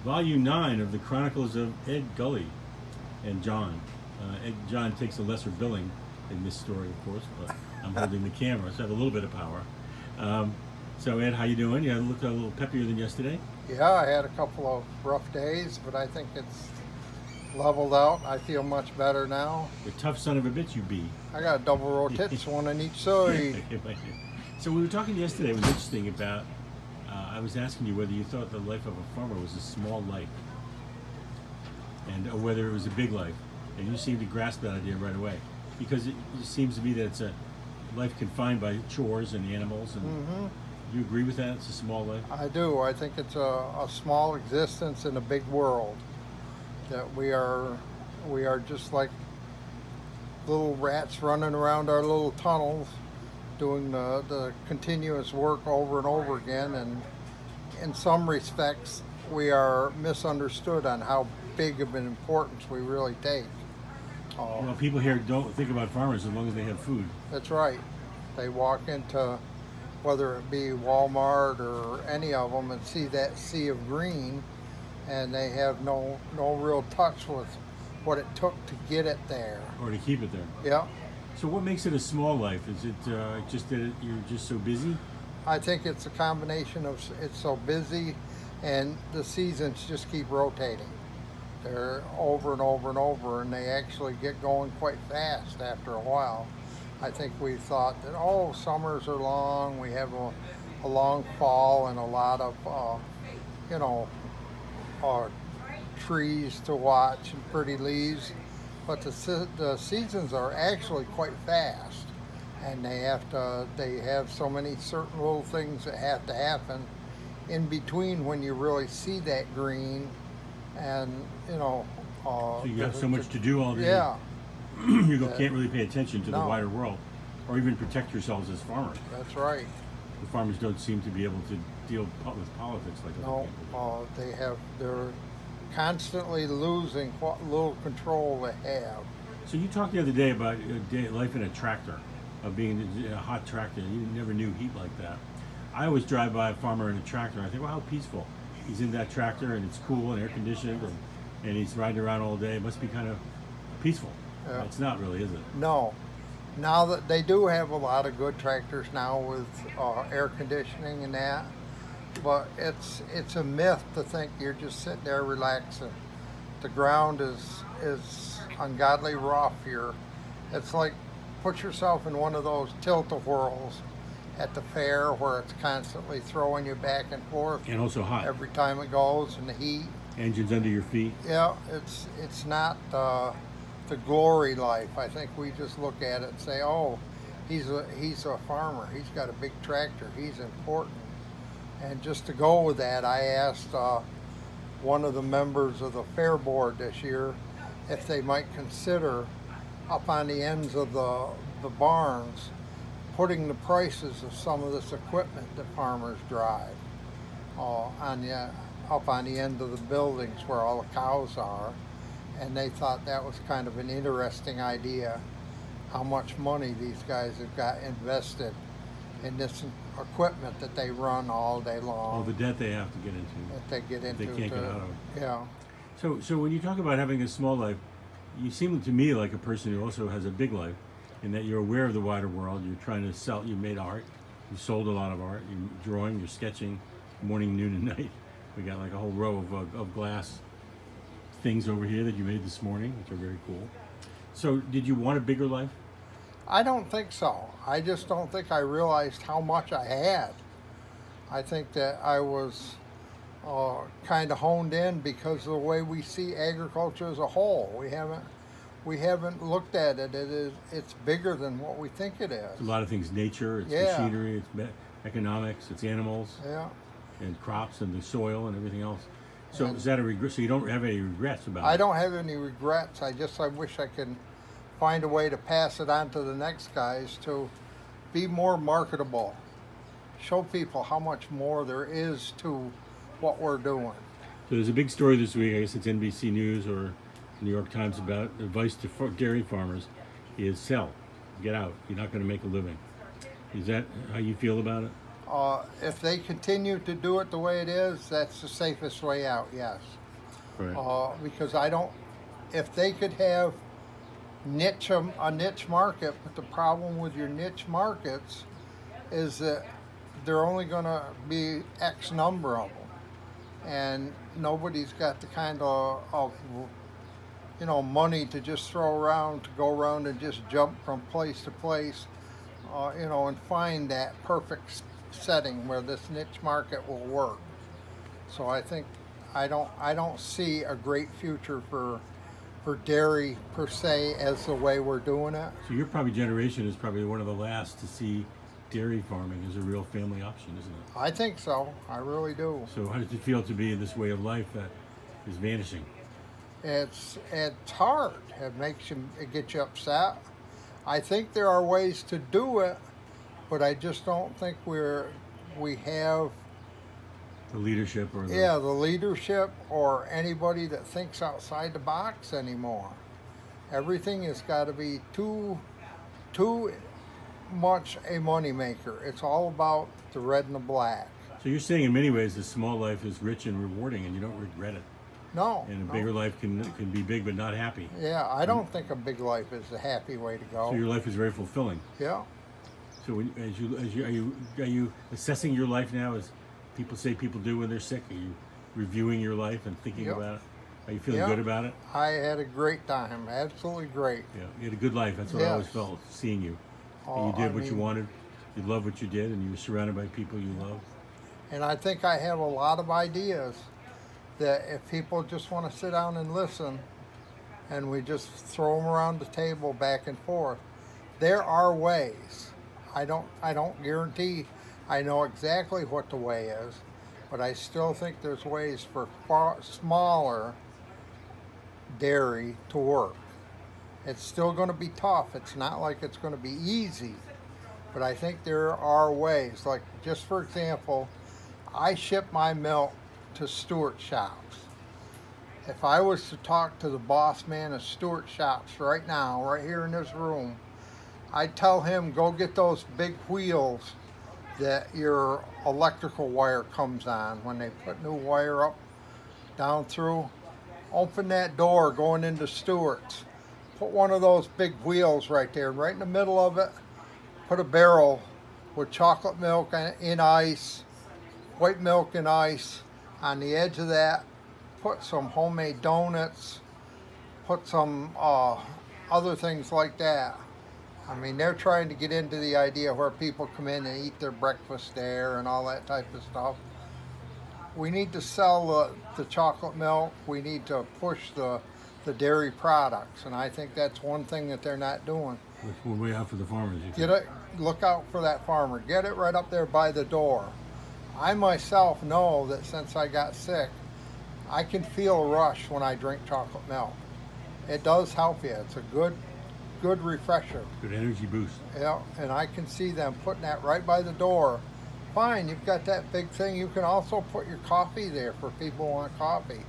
Volume 9 of the Chronicles of Ed Gulley and John. John takes a lesser billing in this story, of course, but I'm holding the camera, so I have a little bit of power. So Ed, how you doing? You look a little peppier than yesterday. Yeah, I had a couple of rough days, but I think it's leveled out. I feel much better now. The tough son of a bitch you be. I got double row tits, one on each side. So we were talking yesterday, it was interesting about, I was asking you whether you thought the life of a farmer was a small life, and or whether it was a big life. And you seem to grasp that idea right away, because it seems to me that it's a life confined by chores and animals. And do you agree with that? It's a small life? I do. I think it's a small existence in a big world. That we are just like little rats running around our little tunnels, doing the continuous work over and over again. And in some respects, we are misunderstood on how big of an importance we really take. Well, people here don't think about farmers as long as they have food. That's right. They walk into, whether it be Walmart or any of them, and see that sea of green, and they have no real touch with what it took to get it there. Or to keep it there. Yeah. So what makes it a small life? Is it just that you're just so busy? I think it's a combination of it's so busy, and the seasons just keep rotating. They're over and over and over, and they actually get going quite fast after a while. I think we thought that, oh, summers are long, we have a long fall and a lot of, trees to watch and pretty leaves, but the seasons are actually quite fast, and they have so many certain little things that have to happen in between when you really see that green. And so you have so much to do all day. Yeah. You can't really pay attention to the wider world, or even protect yourselves as farmers. That's right. The farmers don't seem to be able to deal with politics like other people. They're constantly losing what little control they have. So you talked the other day about life in a tractor, of being in a hot tractor. You never knew heat like that. I always drive by a farmer in a tractor, and I think, well, how peaceful. He's in that tractor, and it's cool and air conditioned, and he's riding around all day. It must be kind of peaceful. Yeah. It's not really, is it? No. Now that they do have a lot of good tractors now with air conditioning and that, but it's a myth to think you're just sitting there relaxing. The ground is ungodly rough here. It's like, put yourself in one of those tilt-a-whirls at the fair where it's constantly throwing you back and forth. And also hot. Every time it goes, and the heat. Engines under your feet. Yeah, it's not the glory life. I think we just look at it and say, oh, he's a farmer. He's got a big tractor. He's important. And just to go with that, I asked one of the members of the fair board this year if they might consider up on the ends of the barns putting the prices of some of this equipment that farmers drive up on the end of the buildings where all the cows are. And they thought that was kind of an interesting idea, how much money these guys have got invested in this equipment that they run all day long. Oh, the debt they have to get into. That they get into. They can't get out of. Yeah. So when you talk about having a small life, you seem to me like a person who also has a big life, in that you're aware of the wider world. You're trying to sell. You made art. You sold a lot of art. You're drawing. You're sketching, morning, noon, and night. We got like a whole row of glass things over here that you made this morning, which are very cool. So, did you want a bigger life? I don't think so. I just don't think I realized how much I had. I think that I was kind of honed in because of the way we see agriculture as a whole. We haven't looked at it. It's bigger than what we think it is. It's a lot of things: nature, it's machinery, it's economics, it's animals, and crops, and the soil, and everything else. So is that a regret? So you don't have any regrets about it? I don't have any regrets. I wish I could find a way to pass it on to the next guys to be more marketable. Show people how much more there is to what we're doing. So there's a big story this week, I guess it's NBC News or New York Times, about advice to dairy farmers is sell, get out. You're not going to make a living. Is that how you feel about it? If they continue to do it the way it is, that's the safest way out. Yes, Right. because I don't. If they could have a niche market, but the problem with your niche markets is that they're only going to be X number of them, and nobody's got the kind of money to just throw around to go around and just jump from place to place, and find that perfect setting where this niche market will work. So I think I don't see a great future for dairy per se as the way we're doing it. So your probably generation is probably one of the last to see dairy farming as a real family option, isn't it? I think so. I really do. So how does it feel to be in this way of life that is vanishing? It's hard. It gets you upset. I think there are ways to do it, but I just don't think we have The leadership or the leadership or anybody that thinks outside the box anymore. Everything has got to be too much a moneymaker. It's all about the red and the black. So you're saying in many ways the small life is rich and rewarding and you don't regret it. No. And a no. bigger life can be big but not happy. Yeah, I don't think a big life is the happy way to go. So your life is very fulfilling. Yeah. So are you assessing your life now as people say people do when they're sick? Are you reviewing your life and thinking Yep. about it? Are you feeling Yep. good about it? I had a great time. Absolutely great. Yeah, you had a good life. That's what I always Yes. felt seeing you. Oh, And you did I what you mean- wanted. You loved what you did, and you were surrounded by people you loved. And I think I have a lot of ideas that if people just want to sit down and listen and we just throw them around the table back and forth, there are ways. I don't guarantee I know exactly what the way is, but I still think there's ways for far smaller dairy to work. It's still going to be tough. It's not like it's going to be easy, but I think there are ways. Like, just for example, I ship my milk to Stewart shops. If I was to talk to the boss man of Stewart shops right now, right here in this room, I'd tell him, go get those big wheels that your electrical wire comes on when they put new wire up, down through. Open that door going into Stewart's. Put one of those big wheels right there. Right in the middle of it, put a barrel with chocolate milk in ice, white milk in ice. On the edge of that, put some homemade donuts, put some other things like that. I mean, they're trying to get into the idea where people come in and eat their breakfast there and all that type of stuff. We need to sell the chocolate milk. We need to push the dairy products, and I think that's one thing that they're not doing. We're way out for the farmers. Look out for that farmer. Get it right up there by the door. I myself know that since I got sick, I can feel a rush when I drink chocolate milk. It does help you. It's a good refresher. Good energy boost. Yeah, and I can see them putting that right by the door. Fine, you've got that big thing. You can also put your coffee there for people who want coffee.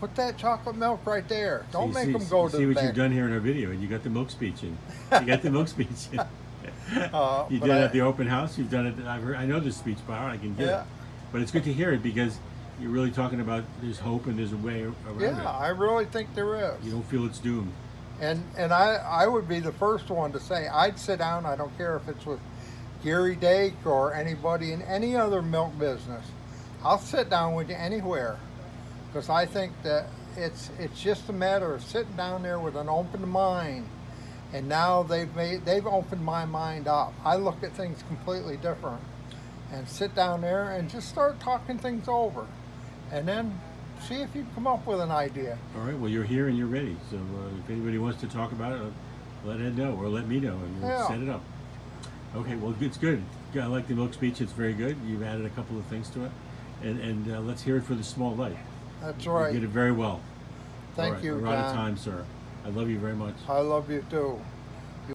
Put that chocolate milk right there. Don't make them go to the See what back. you've done here in our video, and you got the milk speech in. You got the milk speech in. You but did it at the open house. You've done it. I know this speech by heart. I can get Yeah. it. But it's good to hear it because you're really talking about there's hope and there's a way around Yeah, it. I really think there is. You don't feel it's doomed. And I would be the first one to say I'd sit down. I don't care if it's with Gary Dake or anybody in any other milk business. I'll sit down with you anywhere, because I think that it's just a matter of sitting down there with an open mind. And now they've opened my mind up. I look at things completely different, and sit down there and just start talking things over, and then see if you come up with an idea. All right. Well, you're here and you're ready. So if anybody wants to talk about it, let Ed know or let me know, and we'll Yeah. set it up. Okay. Well, it's good. I like the milk speech. It's very good. You've added a couple of things to it, and let's hear it for the small life. That's You right. did it very well. Thank All right, you, we're out of John. time, sir. I love you very much. I love you too.